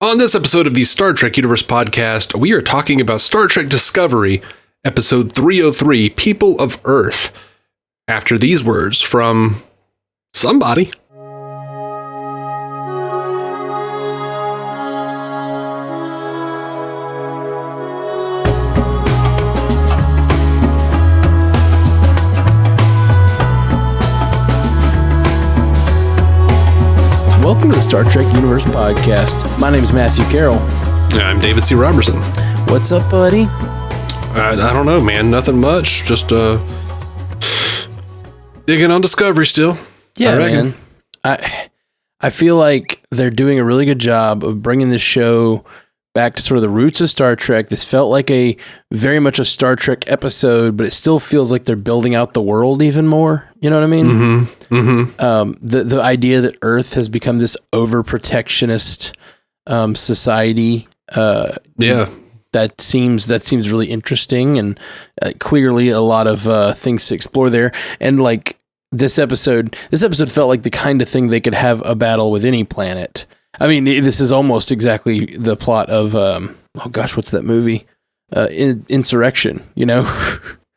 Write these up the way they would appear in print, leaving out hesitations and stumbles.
On this episode of the Star Trek Universe podcast, we are talking about Star Trek Discovery, episode 303, People of Earth. After these words from somebody. Welcome to the Star Trek Universe podcast. My name is Matthew Carroll. I'm David C. Robertson. What's up, buddy? I don't know, man. Nothing much. Just digging on Discovery still. Yeah, man. I feel like they're doing a really good job of bringing this show back to sort of the roots of Star Trek. This felt like a very much a Star Trek episode, but it still feels like they're building out the world even more. You know what I mean? Mm-hmm. Mm-hmm. The idea that Earth has become this overprotectionist society. That seems really interesting, and clearly a lot of things to explore there. And like this episode felt like the kind of thing they could have a battle with any planet. I mean, this is almost exactly the plot of what's that movie? Insurrection. You know?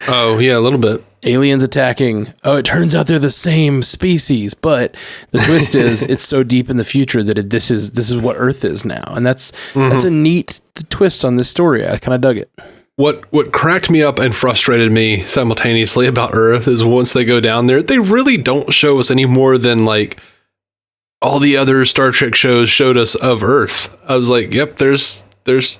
Oh yeah, a little bit. Aliens attacking. Oh, it turns out they're the same species, but the twist is it's so deep in the future that this is what Earth is now, and that's a neat twist on this story. I kind of dug it. What cracked me up and frustrated me simultaneously about Earth is once they go down there, they really don't show us any more than like all the other Star Trek shows showed us of Earth. I was like, yep, there's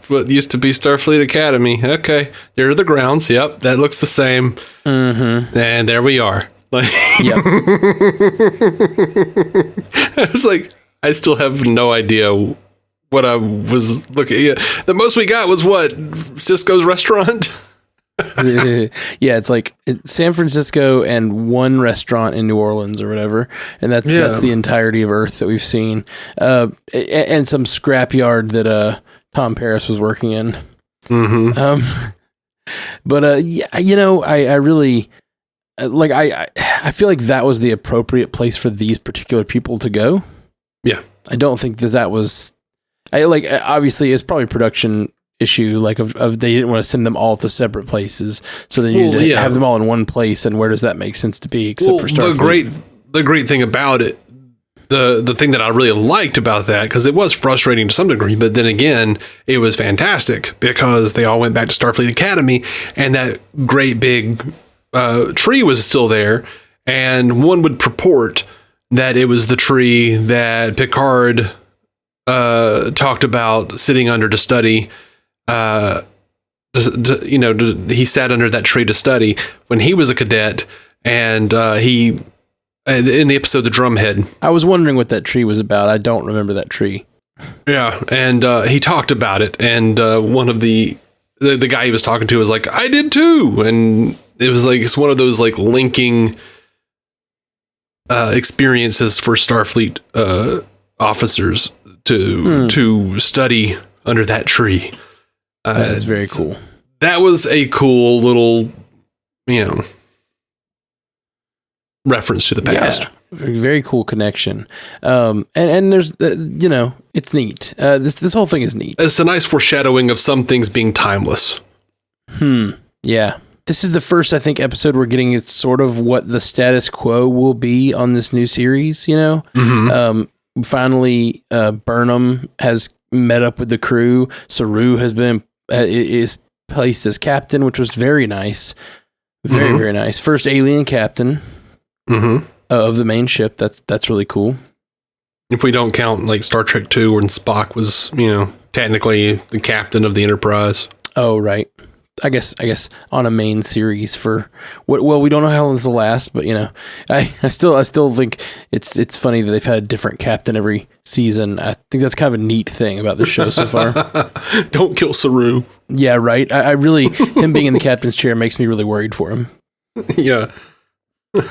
what used to be Starfleet Academy. Okay, there are the grounds. Yep, that looks the same. Mm-hmm. And there we are. Like, yep. I was like, I still have no idea what I was looking at. The most we got was what? Cisco's restaurant? Yeah, it's like San Francisco and one restaurant in New Orleans or whatever, and that's the entirety of Earth that we've seen, and some scrapyard that Tom Paris was working in. Mm-hmm. I really like. I feel like that was the appropriate place for these particular people to go. Yeah, I don't think that was. Obviously, it's probably a production issue, like of they didn't want to send them all to separate places, so they needed to have them all in one place. And where does that make sense to be? Except for Starfleet. The great thing about it. The thing that I really liked about that, because it was frustrating to some degree, but then again, it was fantastic because they all went back to Starfleet Academy, and that great big tree was still there, and one would purport that it was the tree that Picard talked about sitting under to study. He sat under that tree to study when he was a cadet, and he. In the episode, The Drumhead. I was wondering what that tree was about. I don't remember that tree. Yeah, and he talked about it, and one of the guy he was talking to was like, I did too! And it was like, it's one of those like linking experiences for Starfleet officers to study under that tree. That is very cool. That was a cool little, reference to the past. Yeah, very cool connection. And there's, it's neat. This whole thing is neat. It's a nice foreshadowing of some things being timeless. Yeah. This is the first, I think, episode we're getting. It's sort of what the status quo will be on this new series, Mm-hmm. Finally, Burnham has met up with the crew. Saru is placed as captain, which was very nice. Very, very nice. First alien captain. Mm-hmm. Of the main ship. That's really cool. If we don't count like Star Trek 2 when Spock was, technically the captain of the Enterprise. Oh, right. I guess on a main series for what? Well, we don't know how long this will last, but I still think it's funny that they've had a different captain every season. I think that's kind of a neat thing about this show so far. Don't kill Saru. Yeah, right. I really, him being in the captain's chair makes me really worried for him. Yeah. Being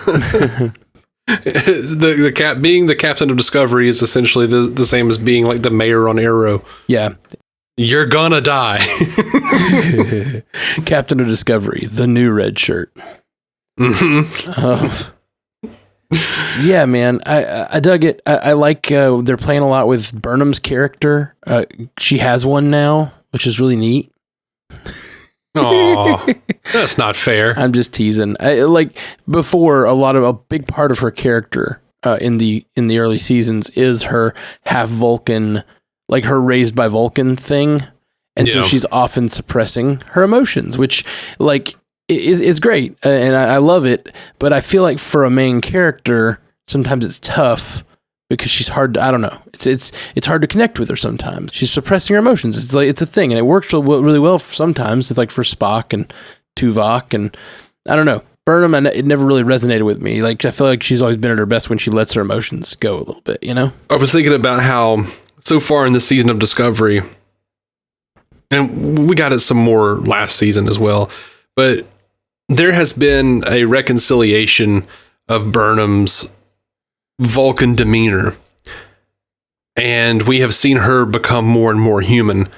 the captain of Discovery is essentially the same as being like the mayor on Arrow. Yeah. You're gonna die. Captain of Discovery, the new red shirt. Mm-hmm. Yeah, man, I dug it. I like they're playing a lot with Burnham's character. She has one now, which is really neat. Oh, that's not fair. I'm just teasing. Like before, a big part of her character in the early seasons is her half Vulcan, like her raised by Vulcan thing, and so she's often suppressing her emotions, which like is great, and I love it. But I feel like for a main character, sometimes it's tough. Because she's hard to, I don't know. It's hard to connect with her sometimes. She's suppressing her emotions. It's like, it's a thing, and it works really well sometimes. It's like for Spock and Tuvok, and I don't know. Burnham, and it never really resonated with me. Like, I feel like she's always been at her best when she lets her emotions go a little bit, you know? I was thinking about how so far in this season of Discovery, and we got it some more last season as well, but there has been a reconciliation of Burnham's Vulcan demeanor, and we have seen her become more and more human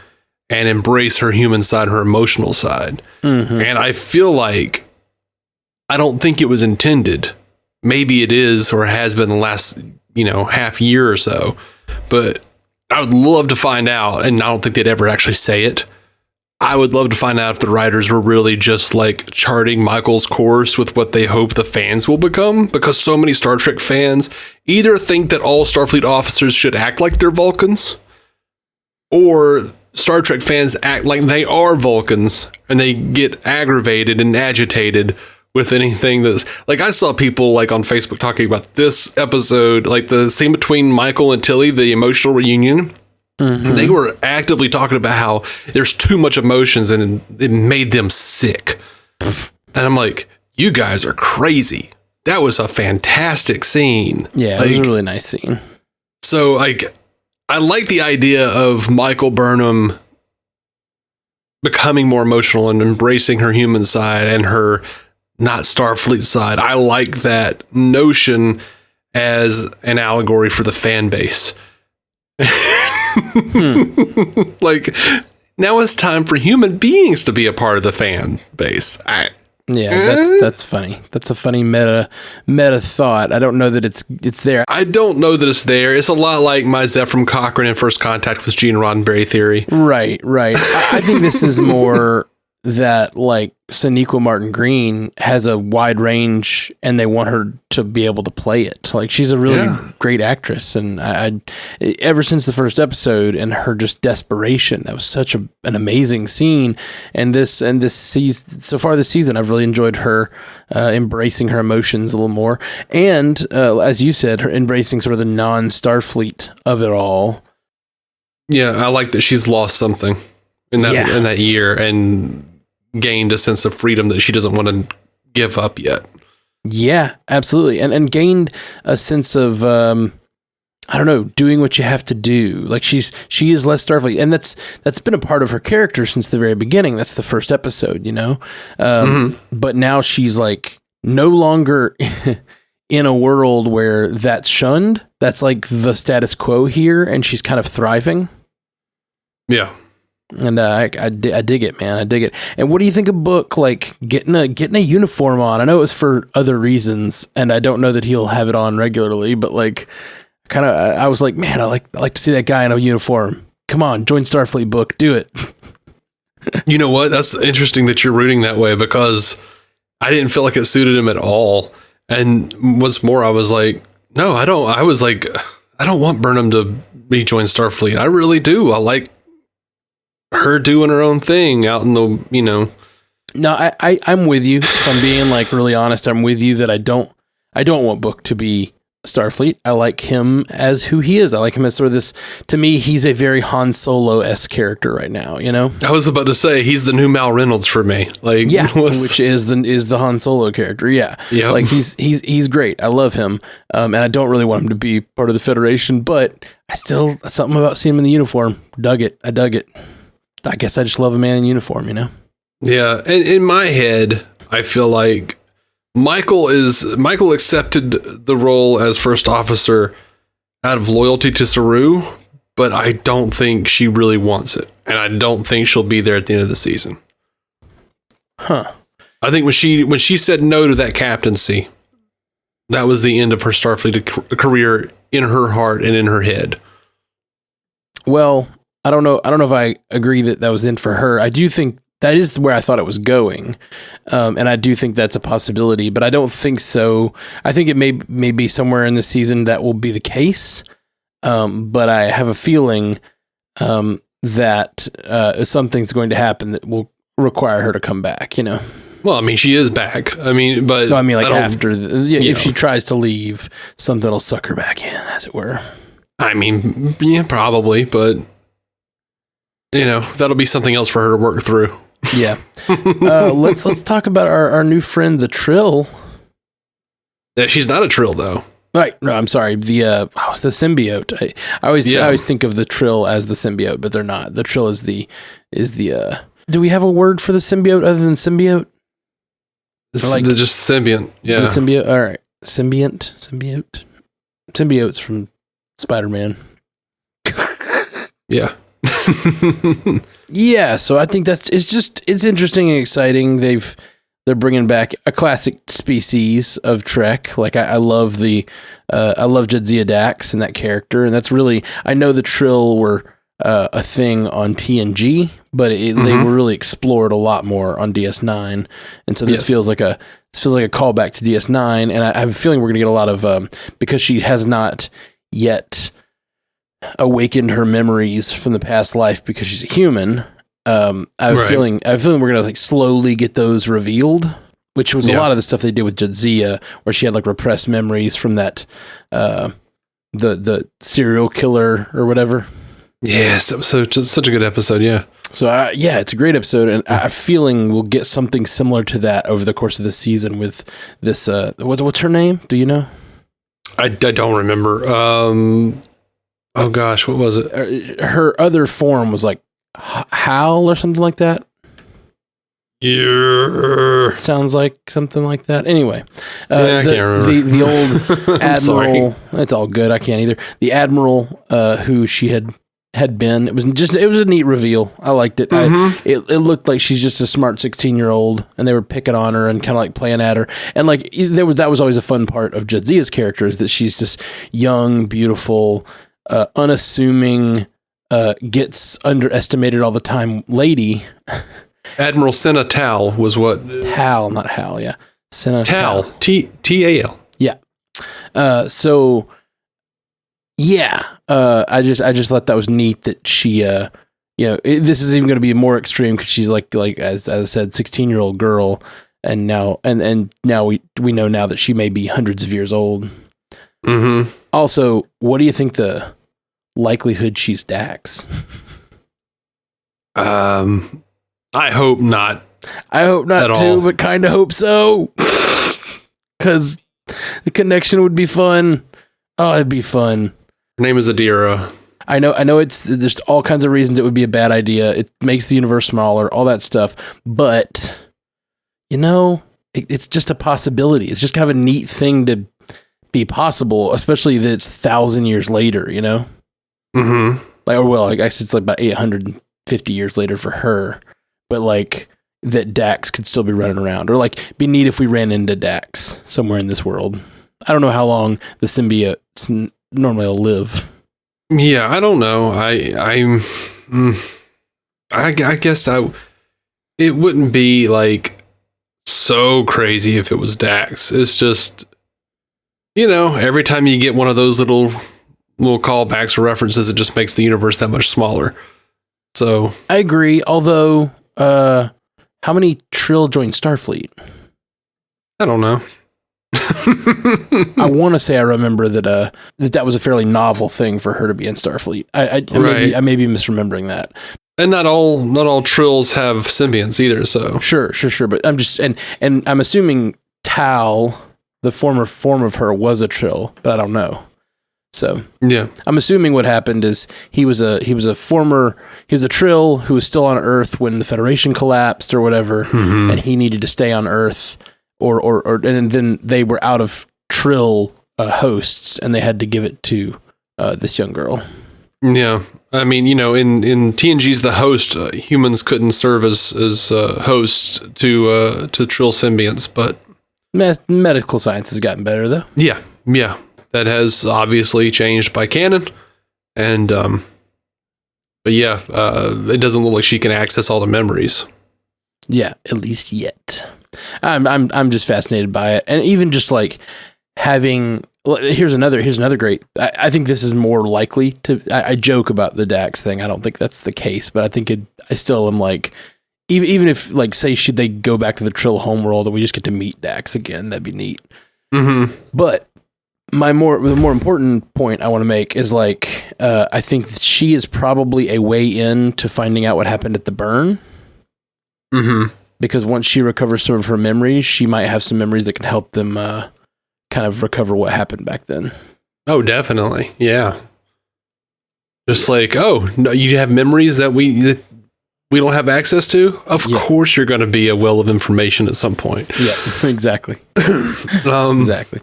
and embrace her human side, her emotional side. Mm-hmm. And I feel like I don't think it was intended. Maybe it is or has been the last, half year or so, but I would love to find out, and I don't think they'd ever actually say it. I would love to find out if the writers were really just like charting Michael's course with what they hope the fans will become, because so many Star Trek fans either think that all Starfleet officers should act like they're Vulcans, or Star Trek fans act like they are Vulcans and they get aggravated and agitated with anything that's like, I saw people like on Facebook talking about this episode, like the scene between Michael and Tilly, the emotional reunion. Mm-hmm. They were actively talking about how there's too much emotions and it made them sick. And I'm like, you guys are crazy. That was a fantastic scene. Yeah, it was a really nice scene. So, like, I like the idea of Michael Burnham becoming more emotional and embracing her human side and her not Starfleet side. I like that notion as an allegory for the fan base. Like, now it's time for human beings to be a part of the fan base. That's funny. That's a funny meta thought. I don't know that it's there. I don't know that it's there. It's a lot like my Zephram Cochrane in First Contact with Gene Roddenberry theory. Right. I think this is more that like Sonequa Martin Green has a wide range and they want her to be able to play it. Like, she's a really great actress, and I ever since the first episode and her just desperation, that was such an amazing scene. And this season, so far this season, I've really enjoyed her embracing her emotions a little more, and as you said, her embracing sort of the non-Starfleet of it all. Yeah, I like that she's lost something in that year and gained a sense of freedom that she doesn't want to give up yet. Yeah, absolutely. And gained a sense of, I don't know, doing what you have to do. Like, she is less Starfleet. And that's been a part of her character since the very beginning. That's the first episode, But now she's like no longer in a world where that's shunned. That's like the status quo here. And she's kind of thriving. Yeah. And I dig it, man. I dig it. And what do you think of Book like getting a uniform on? I know it was for other reasons, and I don't know that he'll have it on regularly. But like, I was like, man, I like to see that guy in a uniform. Come on, join Starfleet, Book. Do it. You know what? That's interesting that you're rooting that way, because I didn't feel like it suited him at all. And what's more, I was like, no, I don't. I was like, I don't want Burnham to rejoin Starfleet. I really do. I like her doing her own thing out in the, No, I'm with you. If I'm being like really honest, I'm with you that I don't want Book to be Starfleet. I like him as who he is. I like him as sort of this, to me, he's a very Han Solo-esque character right now, I was about to say, he's the new Mal Reynolds for me. Like, which is the Han Solo character. Yeah. Yep. Like he's great. I love him. And I don't really want him to be part of the Federation, but I still, something about seeing him in the uniform. I dug it. I guess I just love a man in uniform, Yeah, and in my head, I feel like Michael accepted the role as first officer out of loyalty to Saru, but I don't think she really wants it, and I don't think she'll be there at the end of the season. Huh. I think when she said no to that captaincy, that was the end of her Starfleet career in her heart and in her head. Well, I don't know if I agree that was in for her. I do think that is where I thought it was going. And I do think that's a possibility, but I don't think so. I think it may be somewhere in the season that will be the case. But I have a feeling that something's going to happen that will require her to come back, Well, I mean, she is back. I mean, but... No, I mean, like, after... if she tries to leave, something will suck her back in, as it were. I mean, yeah, probably, but... that'll be something else for her to work through. Yeah. Let's talk about our new friend, the Trill. Yeah, she's not a Trill, though. Right. No, I'm sorry. The symbiote. I always think of the Trill as the symbiote, but they're not. The Trill is the. Do we have a word for the symbiote other than symbiote? They're just symbiont. Yeah. The symbiote. All right. Symbiote. Symbiotes from Spider-Man. Yeah. Yeah. So I think it's interesting and exciting. They're bringing back a classic species of Trek. Like I love I love Jadzia Dax and that character, and that's really, I know the Trill were a thing on TNG, but they were really explored a lot more on DS9, and so this feels like a callback to DS9, and I have a feeling we're gonna get a lot of because she has not yet awakened her memories from the past life because she's a human. I have a feeling we're gonna slowly get those revealed, which was a lot of the stuff they did with Jadzia, where she had repressed memories from that the serial killer or whatever. Yes, it was such a good episode. Yeah. So it's a great episode, and I'm feeling we'll get something similar to that over the course of the season with this. What's her name? Do you know? I don't remember. Oh gosh, what was it? Her other form was Hal or something like that. Yeah. Sounds like something like that. Anyway, I can't remember. The old Admiral. It's all good. I can't either. The Admiral, who she had been. It was a neat reveal. I liked it. It looked like she's just a smart 16-year-old, and they were picking on her and kind of playing at her. And that was always a fun part of Jadzia's character, is that she's this young, beautiful, unassuming, gets underestimated all the time lady. Admiral Senna Tal was what? Tal, not Hal, yeah. Senna Tal. Tal. Yeah. I just thought that was neat that she, this is even going to be more extreme because she's as I said, 16-year-old girl, and now we know now that she may be hundreds of years old. Mm-hmm. Also, what do you think the likelihood she's Dax? I hope not. I hope not too, all. But kind of hope so. Because the connection would be fun. Oh, it'd be fun. Her name is Adira. I know there's all kinds of reasons it would be a bad idea. It makes the universe smaller, all that stuff. But, it's just a possibility. It's just kind of a neat thing to be possible, especially that it's 1,000 years later, Mm-hmm. I guess it's about 850 years later for her. But that Dax could still be running around, or be neat if we ran into Dax somewhere in this world. I don't know how long the symbiotes normally will live. Yeah, I don't know. I guess it wouldn't be so crazy if it was Dax. It's just, every time you get one of those little callbacks or references, it just makes the universe that much smaller. So I agree. Although, how many Trill joined Starfleet? I don't know. I want to say I remember that was a fairly novel thing for her to be in Starfleet. I may be misremembering that. And not all Trills have symbionts either. So sure. But I'm just and I'm assuming Tal, the former form of her, was a Trill, but I don't know. So yeah, I'm assuming what happened is he was a Trill who was still on Earth when the Federation collapsed or whatever, and he needed to stay on Earth, and then they were out of Trill hosts, and they had to give it to this young girl. Yeah, I mean, in TNG's The Host, humans couldn't serve as hosts to Trill symbionts, but Medical science has gotten better, though. Yeah. That has obviously changed by canon. And, but yeah, it doesn't look like she can access all the memories. Yeah, at least yet. I'm just fascinated by it. And even just like having, here's another great, I think this is more likely to, I joke about the Dax thing. I don't think that's the case, but I think I still am like, even if like, say, should they go back to the Trill homeworld and we just get to meet Dax again, that'd be neat. Mm-hmm. But the more important point I want to make is like, I think she is probably a way in to finding out what happened at the burn. Mm-hmm. Because once she recovers some of her memories, she might have some memories that can help them kind of recover what happened back then. Oh, definitely. Yeah. Just like, oh, no, you have memories that we don't have access to? Of course you're going to be a well of information at some point. Yeah, exactly. Exactly.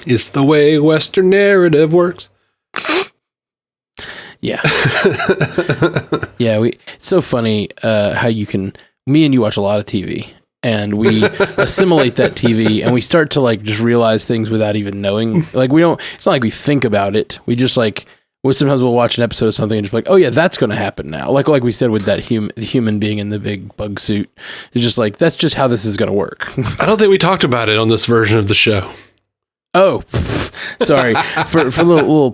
It's the way Western narrative works. Yeah. Yeah, it's so funny how you can... Me and you watch a lot of TV, and we assimilate that TV, and we start to like just realize things without even knowing. Like it's not like we think about it. We just like, sometimes we'll watch an episode of something and just be like, oh yeah, that's going to happen now. Like we said with that human being in the big bug suit. It's just like, that's just how this is going to work. I don't think we talked about it on this version of the show. Oh, sorry. For a little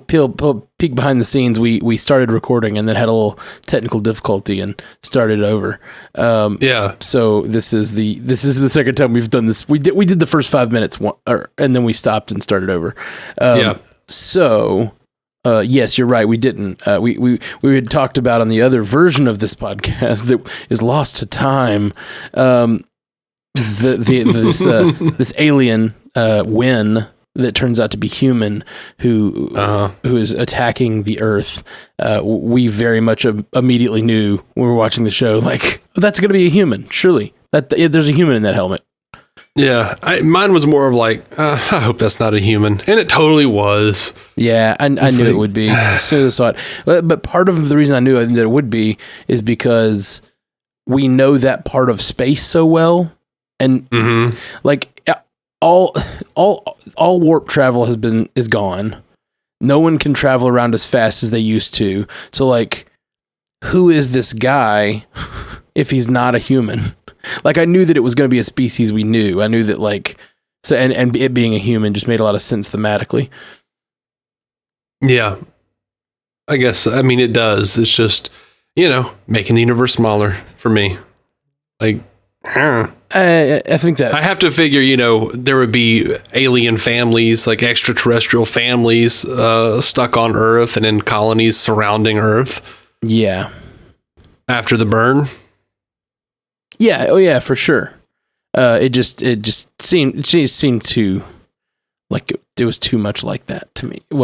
peek behind the scenes, we started recording and then had a little technical difficulty and started over. Yeah. So this is the second time we've done this. We did the first 5 minutes, and then we stopped and started over. Yeah. So, yes, you're right. We didn't. We had talked about on the other version of this podcast that is lost to time. This alien Wynn. That turns out to be human who is attacking the Earth. We very much immediately knew when we were watching the show, like, oh, that's going to be a human. Surely there's a human in that helmet. Yeah. Mine was more of like, I hope that's not a human. And it totally was. Yeah. I knew it would be as soon as I saw it. But part of the reason I knew that it would be is because we know that part of space so well. And like, all warp travel is gone. No one can travel around as fast as they used to. So like, who is this guy if he's not a human? Like, I knew that it was going to be a species we knew. I knew that like, so and it being a human just made a lot of sense thematically. Yeah, I guess. I mean, it does. It's just, making the universe smaller for me. Like, I think that I have to figure, there would be alien families, like extraterrestrial families, stuck on Earth and in colonies surrounding Earth. Yeah. After the burn. Yeah. Oh yeah, for sure. It just seemed too like it was too much like that to me. Too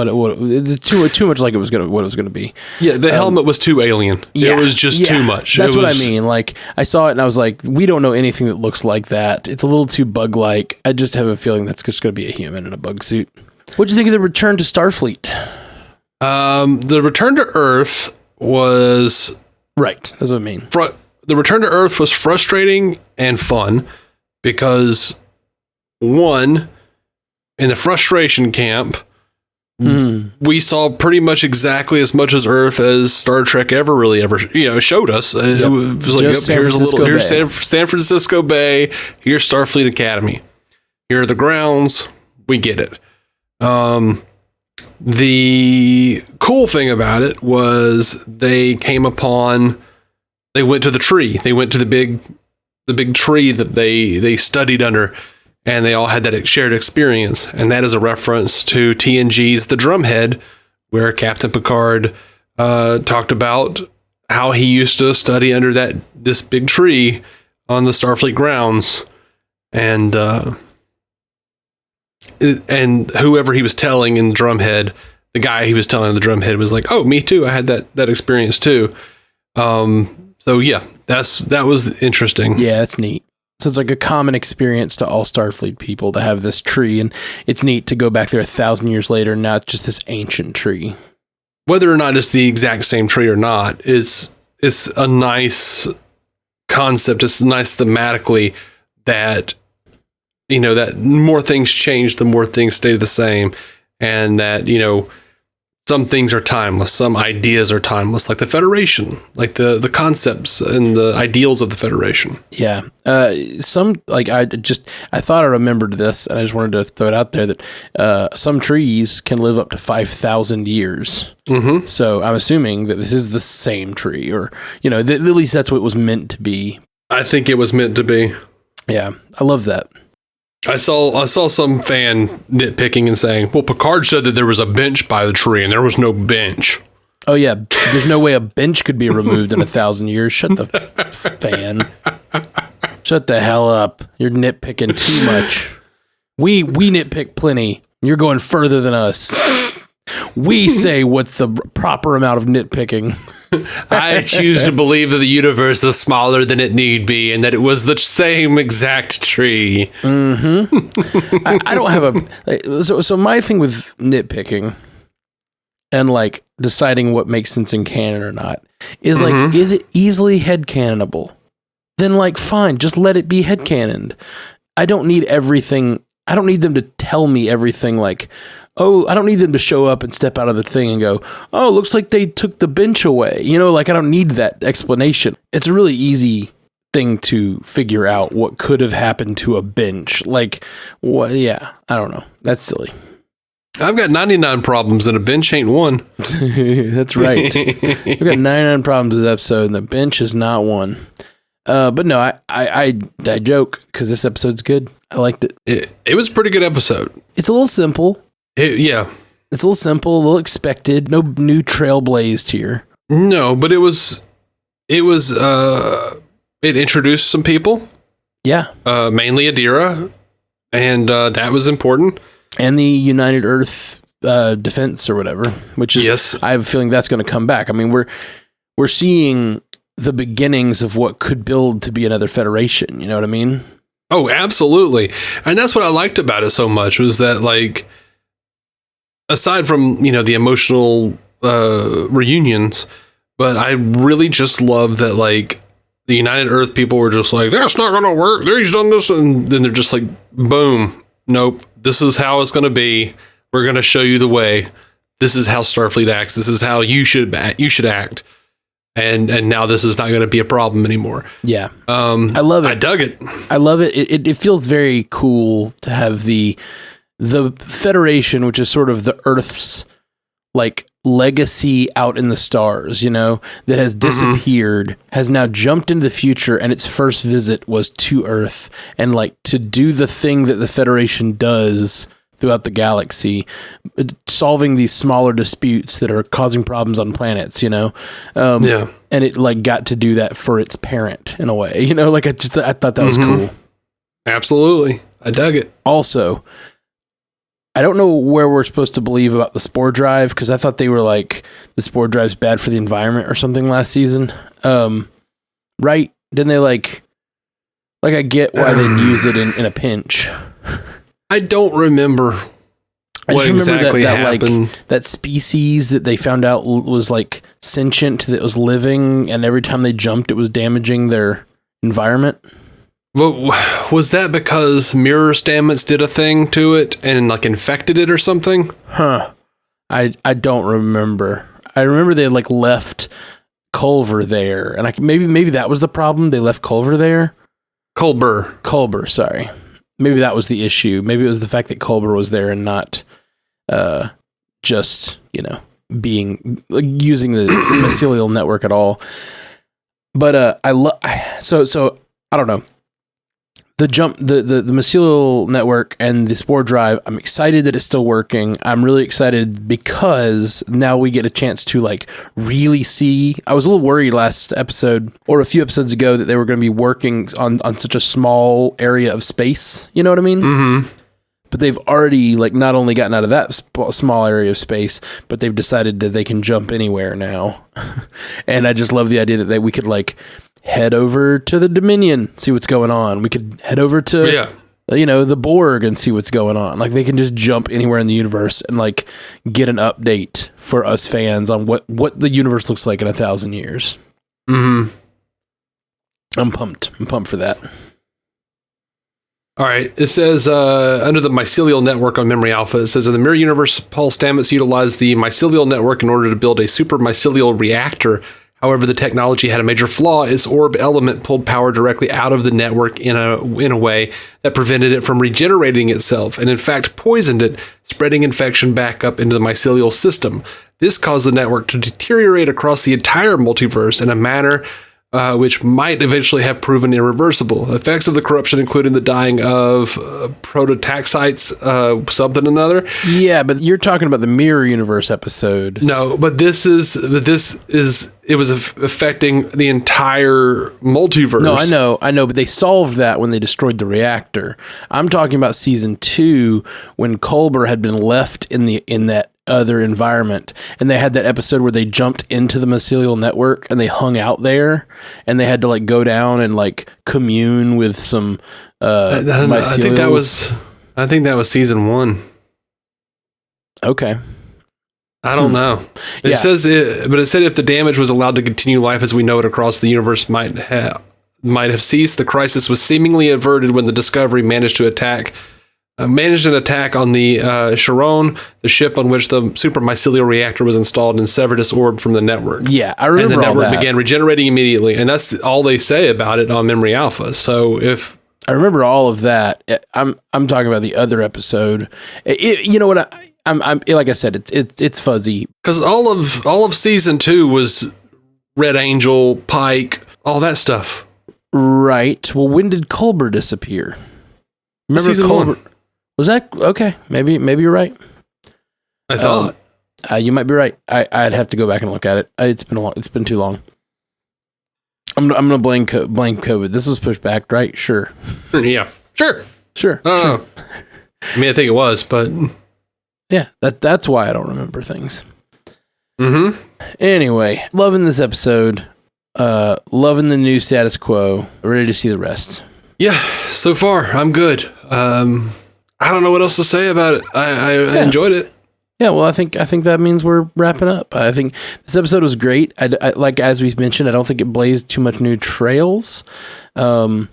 much like what it was gonna be. Yeah, the helmet was too alien. Yeah, it was just too much. That's what I mean. Like, I saw it and I was like, we don't know anything that looks like that. It's a little too bug-like. I just have a feeling that's just gonna be a human in a bug suit. What'd you think of the return to Starfleet? The return to Earth was right. That's what I mean. The return to Earth was frustrating and fun because, one, in the frustration camp, we saw pretty much exactly as much as Earth as Star Trek ever showed us. It was like, here's San Francisco Bay, here's Starfleet Academy. Here are the grounds. We get it. The cool thing about it was they went to the tree. They went to the big tree that they studied under. And they all had that shared experience. And that is a reference to TNG's The Drumhead, where Captain Picard talked about how he used to study under this big tree on the Starfleet grounds. And whoever he was telling in Drumhead, the guy he was telling in the Drumhead was like, oh, me too. I had that experience too. So yeah, that was interesting. Yeah, that's neat. So it's like a common experience to all Starfleet people to have this tree, and it's neat to go back there 1,000 years later, and now it's just this ancient tree. Whether or not it's the exact same tree or not is a nice concept. It's nice thematically that that more things change, the more things stay the same, and that, some things are timeless, some ideas are timeless, like the Federation, like the concepts and the ideals of the Federation. Yeah. I thought I remembered this, and I just wanted to throw it out there that some trees can live up to 5,000 years. Mm-hmm. So I'm assuming that this is the same tree, or, at least that's what it was meant to be. I think it was meant to be. Yeah. I love that. I saw some fan nitpicking and saying, well, Picard said that there was a bench by the tree, and there was no bench. Oh, yeah. There's no way a bench could be removed in 1,000 years. Shut the fan. Shut the hell up. You're nitpicking too much. We nitpick plenty. You're going further than us. We say what's the proper amount of nitpicking. I choose to believe that the universe is smaller than it need be, and that it was the same exact tree. Mm-hmm. I don't have so my thing with nitpicking and like deciding what makes sense in canon or not is like, is it easily headcanonable? Then like, fine, just let it be headcanoned. I don't need everything. I don't need them to tell me everything like, oh, I don't need them to show up and step out of the thing and go, oh, it looks like they took the bench away. Like I don't need that explanation. It's a really easy thing to figure out what could have happened to a bench. Like, what? Yeah, I don't know. That's silly. I've got 99 problems and a bench ain't one. That's right. We've got 99 problems this episode and the bench is not one. But no, I joke because this episode's good. I liked it. It was a pretty good episode. It's a little simple. Yeah. It's a little simple, a little expected. No new trail blazed here. No, but it introduced some people. Yeah. Mainly Adira. And that was important. And the United Earth defense or whatever, which is, yes. I have a feeling that's going to come back. I mean, we're seeing the beginnings of what could build to be another Federation. You know what I mean? Oh, absolutely. And that's what I liked about it so much was that, like, aside from, the emotional reunions, but I really just love that, like, the United Earth people were just like, that's not going to work. He's done this. And then they're just like, boom. Nope. This is how it's going to be. We're going to show you the way. This is how Starfleet acts. This is how you should act. And now this is not going to be a problem anymore. Yeah. I love it. I dug it. I love it. It feels very cool to have the Federation, which is sort of the Earth's like legacy out in the stars, that has disappeared, has now jumped into the future, and its first visit was to Earth, and like to do the thing that the Federation does throughout the galaxy, solving these smaller disputes that are causing problems on planets, yeah. And it like got to do that for its parent in a way, like I thought that was cool. Absolutely. I dug it. Also, I don't know where we're supposed to believe about the spore drive, because I thought they were like, the spore drive's bad for the environment or something last season. Right? Didn't they like I get why they'd use it in a pinch. I don't remember what exactly happened. Like, that species that they found out was like sentient, that was living, and every time they jumped, it was damaging their environment. Well, was that because mirror stamets did a thing to it and like infected it or something? Huh. I don't remember. I remember they like left Culver there, and maybe that was the problem. They left Culver there. Culber, sorry. Maybe that was the issue. Maybe it was the fact that Culber was there and not just, being using the mycelial network at all. But so I don't know. The mycelial network and the spore drive, I'm excited that it's still working. I'm really excited because now we get a chance to like really see. I was a little worried last episode or a few episodes ago that they were going to be working on such a small area of space. You know what I mean? Mm-hmm. But they've already like not only gotten out of that small area of space, but they've decided that they can jump anywhere now. And I just love the idea that we could like head over to the Dominion, see what's going on. We could head over to, the Borg and see what's going on. Like they can just jump anywhere in the universe and like get an update for us fans on what the universe looks like in 1,000 years. Mm-hmm. I'm pumped. I'm pumped for that. All right. It says under the mycelial network on Memory Alpha, it says in the mirror universe, Paul Stamets utilized the mycelial network in order to build a super mycelial reactor. However, the technology had a major flaw. Its orb element pulled power directly out of the network in a way that prevented it from regenerating itself, and in fact poisoned it, spreading infection back up into the mycelial system. This caused the network to deteriorate across the entire multiverse in a manner which might eventually have proven irreversible. Effects of the corruption including the dying of prototaxites, something or another. Yeah, but you're talking about the Mirror Universe episode. No, but this is it was affecting the entire multiverse. No, I know, but they solved that when they destroyed the reactor. I'm talking about season 2 when Culber had been left in that other environment, and they had that episode where they jumped into the mycelial network and they hung out there, and they had to like go down and like commune with some mycelials. I think that was season 1. Okay. I don't know. It says but it said if the damage was allowed to continue, life as we know it across the universe might have ceased. The crisis was seemingly averted when the Discovery managed an attack on the Charon, the ship on which the super mycelial reactor was installed, and severed its orb from the network. Yeah, I remember. And the network all that. began regenerating immediately, and that's all they say about it on Memory Alpha. So if I remember all of that, I'm talking about the other episode. You know what? I'm like I said, it's fuzzy because all of season 2 was Red Angel, Pike, all that stuff. Right. Well, when did Culber disappear? Remember season Culber? 1. Was that okay? Maybe you're right. I thought you might be right. I'd have to go back and look at it. It's been too long. I'm gonna blame COVID. This was pushed back, right? Sure. Yeah. Sure. Sure. I don't know. I mean, I think it was, but yeah, that's why I don't remember things. Mm-hmm. Anyway, loving this episode. Loving the new status quo. Ready to see the rest. Yeah, so far I'm good. I don't know what else to say about it. I enjoyed it. Yeah, well, I think that means we're wrapping up. I think this episode was great. I like, as we mentioned, I don't think it blazed too much new trails, and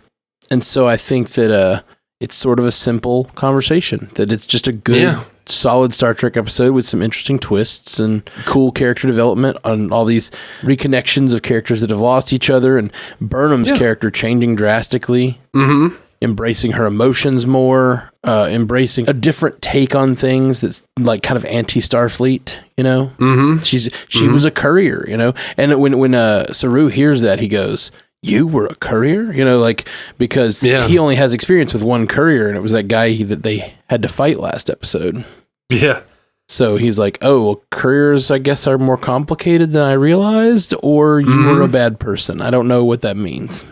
so I think that it's sort of a simple conversation. That it's just a good, solid Star Trek episode with some interesting twists and cool character development on all these reconnections of characters that have lost each other, and Burnham's character changing drastically. Mm-hmm. Embracing her emotions more, embracing a different take on things that's like kind of anti-Starfleet, you know? Mm-hmm. She was a courier, you know? And when Saru hears that, he goes, "You were a courier?" You know, like, because he only has experience with one courier, and it was that guy that they had to fight last episode. Yeah. So he's like, "Oh, well, couriers, I guess, are more complicated than I realized, or you were a bad person." I don't know what that means.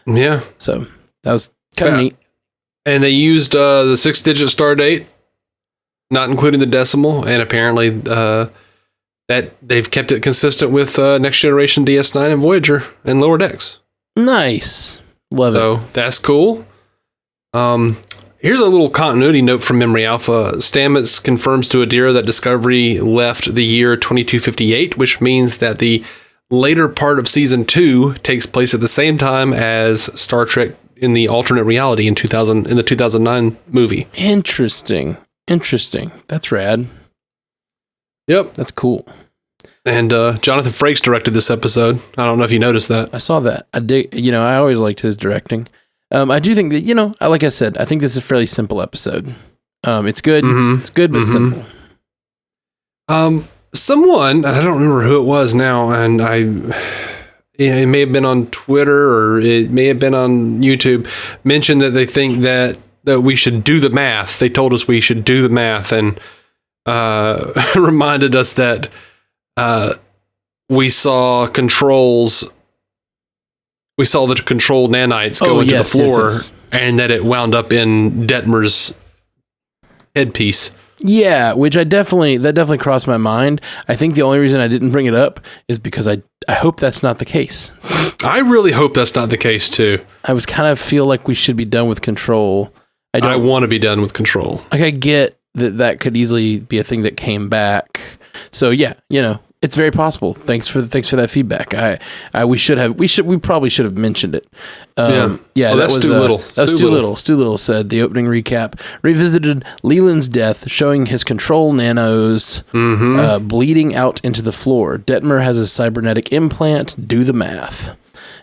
Yeah. So that was kind of neat. And they used the 6-digit star date, not including the decimal, and apparently that they've kept it consistent with Next Generation DS9 and Voyager and Lower Decks. Nice. Love it. So that's cool. Here's a little continuity note from Memory Alpha. Stamets confirms to Adira that Discovery left the year 2258, which means that the later part of season 2 takes place at the same time as Star Trek in the alternate reality in the 2009 movie. Interesting. That's rad. Yep. That's cool. And Jonathan Frakes directed this episode. I don't know if you noticed that. I saw that. I dig. I always liked his directing. I do think that, like I said, I think this is a fairly simple episode. It's good. Mm-hmm. It's good, but simple. Someone, and I don't remember who it was now, and it may have been on Twitter or it may have been on YouTube, mentioned that they think that we should do the math. They told us we should do the math, and reminded us that we saw the control nanites go into the floor, and that it wound up in Detmer's headpiece. Yeah, which that definitely crossed my mind. I think the only reason I didn't bring it up is because I hope that's not the case. I really hope that's not the case too. I was kind of feel like we should be done with Control. I want to be done with Control. Like, I get that could easily be a thing that came back. So yeah, It's very possible. Thanks for that feedback. We probably should have mentioned it. That was too little. That was too little. Stu Little said the opening recap revisited Leland's death, showing his control nanos bleeding out into the floor. Detmer has a cybernetic implant. Do the math.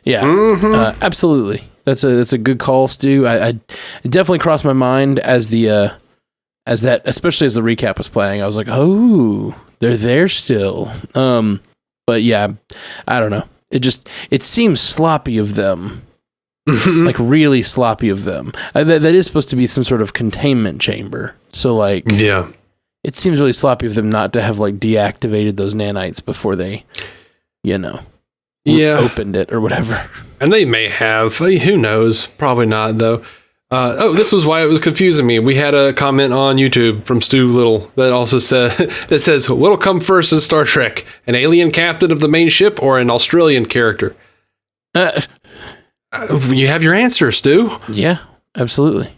Yeah, absolutely. That's a good call, Stu. I it definitely crossed my mind as that, especially as the recap was playing. I was like, oh. They're there still. But yeah, I don't know. It seems sloppy of them. Like really sloppy of them. That is supposed to be some sort of containment chamber. So like, yeah, it seems really sloppy of them not to have like deactivated those nanites before they, opened it or whatever. And they may have. Who knows? Probably not though. This was why it was confusing me. We had a comment on YouTube from Stu Little that also says, what'll come first in Star Trek? An alien captain of the main ship or an Australian character? You have your answer, Stu. Yeah, absolutely.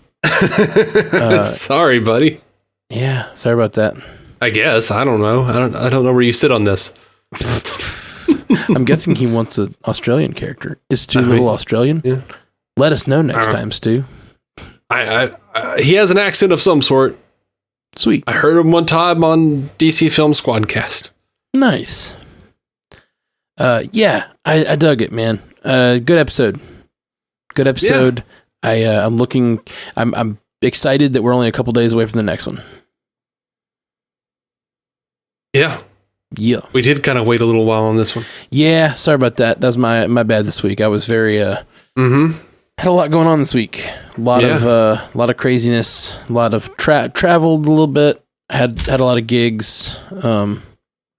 Sorry, buddy. Yeah, sorry about that. I guess. I don't know. I don't know where you sit on this. I'm guessing he wants an Australian character. Is Stu Little Australian? Yeah. Let us know next time, Stu. He has an accent of some sort. Sweet. I heard him one time on DC Film Squadcast. Nice. Yeah, I dug it, man. Good episode. Yeah. I'm excited that we're only a couple days away from the next one. Yeah. Yeah. We did kind of wait a little while on this one. Yeah, sorry about that. That was my bad this week. I was very had a lot going on this week. A lot of craziness. A lot of traveled a little bit. Had a lot of gigs.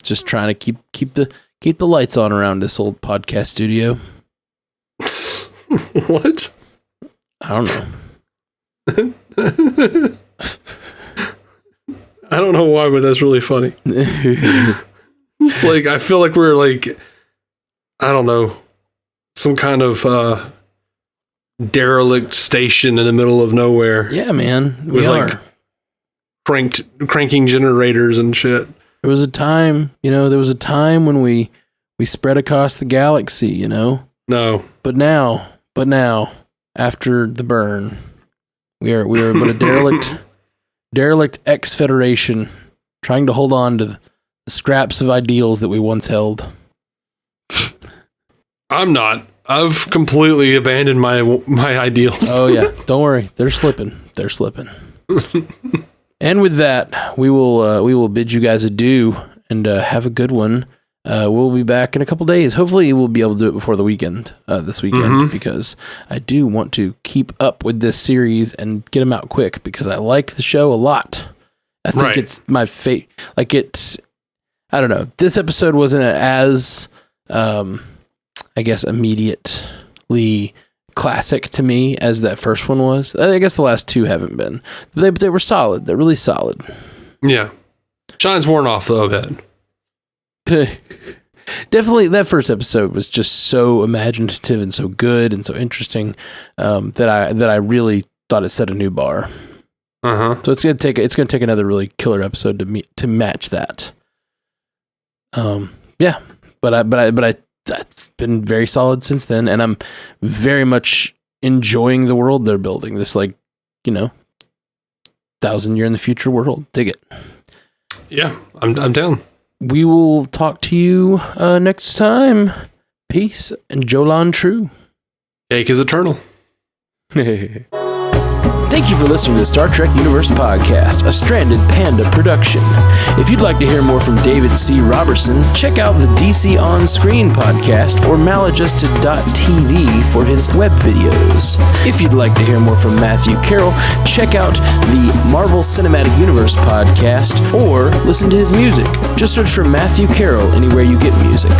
Just trying to keep the lights on around this old podcast studio. What? I don't know. I don't know why, but that's really funny. It's like I feel like we're like, I don't know, some kind of derelict station in the middle of nowhere. Yeah, man. We are. Like cranking generators and shit. There was a time when we spread across the galaxy, No. But now, after the burn, we are but a derelict ex-Federation trying to hold on to the scraps of ideals that we once held. I'm not. I've completely abandoned my ideals. Oh yeah, don't worry. They're slipping. And with that, we will bid you guys adieu and have a good one. We'll be back in a couple days. Hopefully we'll be able to do it before the weekend, this weekend, because I do want to keep up with this series and get them out quick because I like the show a lot. I think it's my fate. Like I don't know. This episode wasn't as, I guess, immediately classic to me as that first one was. I guess the last two haven't been. They were solid. They're really solid. Yeah. Shine's worn off though a bit. Definitely, that first episode was just so imaginative and so good and so interesting that I really thought it set a new bar. So it's gonna take another really killer episode to match that. Yeah, but it's been very solid since then, and I'm very much enjoying the world they're building. This 1,000 year in the future world. Dig it. Yeah, I'm down. We will talk to you next time. Peace and Jolan True. Cake is eternal. Thank you for listening to the Star Trek Universe Podcast, a Stranded Panda production. If you'd like to hear more from David C. Robertson, check out the DC On Screen podcast or maladjusted.tv for his web videos. If you'd like to hear more from Matthew Carroll, check out the Marvel Cinematic Universe podcast or listen to his music. Just search for Matthew Carroll anywhere you get music.